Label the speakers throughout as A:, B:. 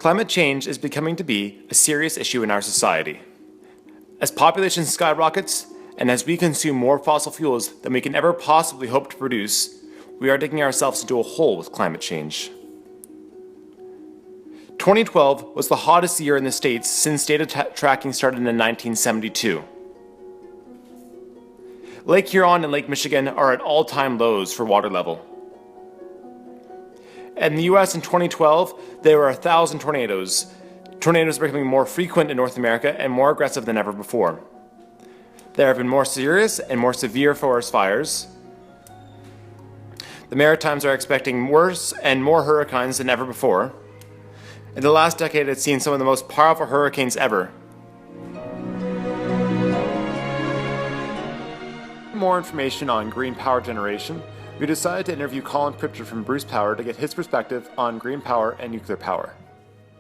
A: Climate change is becoming to be a serious issue in our society. As population skyrockets, and as we consume more fossil fuels than we can ever possibly hope to produce, we are digging ourselves into a hole with climate change. 2012 was the hottest year in the States since data tracking started in 1972. Lake Huron and Lake Michigan are at all-time lows for water level. In the US in 2012, there were 1,000 tornadoes. Tornadoes are becoming more frequent in North America and more aggressive than ever before. There have been more serious and more severe forest fires. The Maritimes are expecting worse and more hurricanes than ever before. In the last decade, it's seen some of the most powerful hurricanes ever. For more information on green power generation, we decided to interview Colin Pritchard from Bruce Power to get his perspective on green power and nuclear power.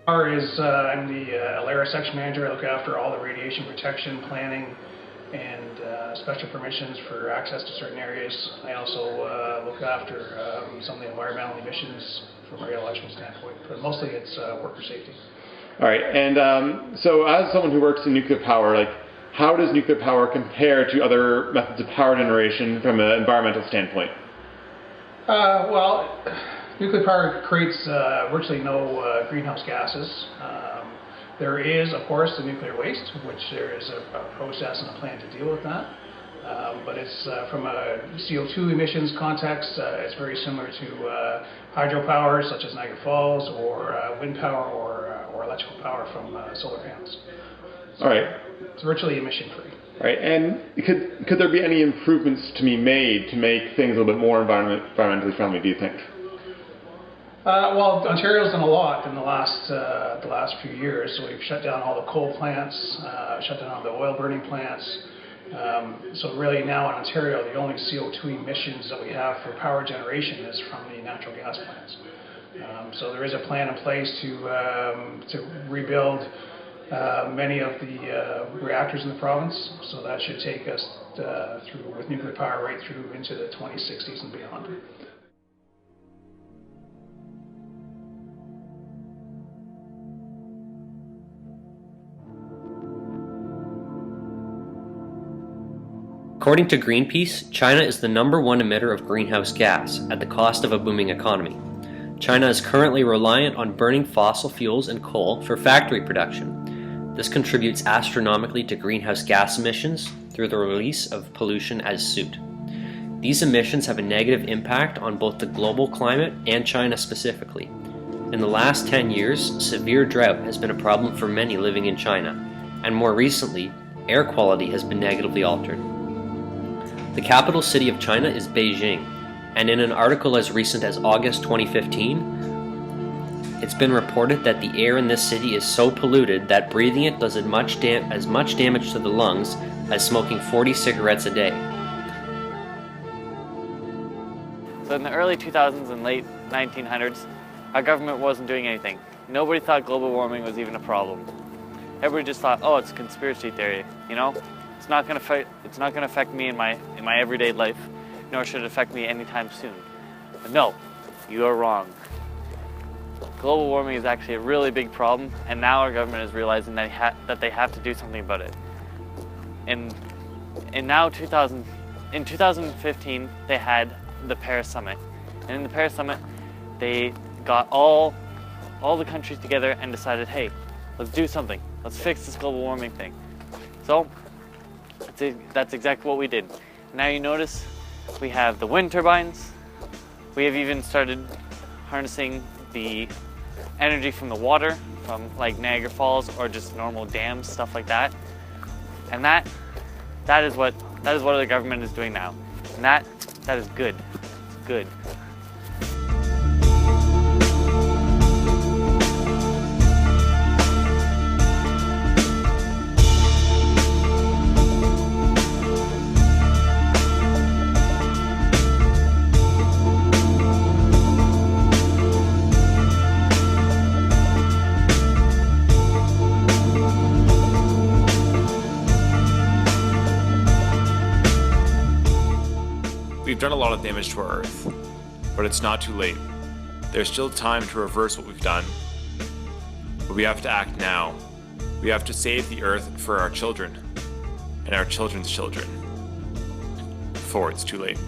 B: I'm the Alara section manager. I look after all the radiation protection planning and special permissions for access to certain areas. I also look after some of the environmental emissions from a radiological standpoint, but mostly it's worker safety.
A: All right, and so as someone who works in nuclear power, how does nuclear power compare to other methods of power generation from an environmental standpoint?
B: Well, nuclear power creates virtually no greenhouse gases. There is, of course, the nuclear waste, which there is a process and a plan to deal with that. But it's from a CO2 emissions context, it's very similar to hydropower, such as Niagara Falls, or wind power, or electrical power from solar panels. So
A: all right.
B: It's virtually emission-free.
A: All right, and could there be any improvements to be made to make things a little bit more environmentally friendly, do you think?
B: Well, Ontario's done a lot in the last few years. So we've shut down all the coal plants, shut down all the oil burning plants. So really now in Ontario, the only CO2 emissions that we have for power generation is from the natural gas plants. So there is a plan in place to rebuild many of the reactors in the province. So that should take us through, with nuclear power, right through into the 2060s and beyond.
C: According to Greenpeace, China is the #1 emitter of greenhouse gas at the cost of a booming economy. China is currently reliant on burning fossil fuels and coal for factory production. This contributes astronomically to greenhouse gas emissions through the release of pollution as soot. These emissions have a negative impact on both the global climate and China specifically. In the last 10 years, severe drought has been a problem for many living in China, and more recently, air quality has been negatively altered. The capital city of China is Beijing, and in an article as recent as August 2015, it's been reported that the air in this city is so polluted that breathing it does as much damage to the lungs as smoking 40 cigarettes a day.
D: So in the early 2000s and late 1900s, our government wasn't doing anything. Nobody thought global warming was even a problem. Everybody just thought, oh, it's a conspiracy theory, you know? It's not going to affect me in my everyday life, nor should it affect me anytime soon. But no, you are wrong. Global warming is actually a really big problem, and now our government is realizing that they have to do something about it. In 2015, they had the Paris Summit, and in the Paris Summit, they got all the countries together and decided, hey, let's do something. Let's fix this global warming thing. So that's exactly what we did. Now you notice we have the wind turbines. We have even started harnessing the energy from the water, from like Niagara Falls or just normal dams, stuff like that. And that is what the government is doing now. And that is good. It's good.
A: We've done a lot of damage to our Earth, but it's not too late. There's still time to reverse what we've done. But we have to act now. We have to save the Earth for our children and our children's children before it's too late.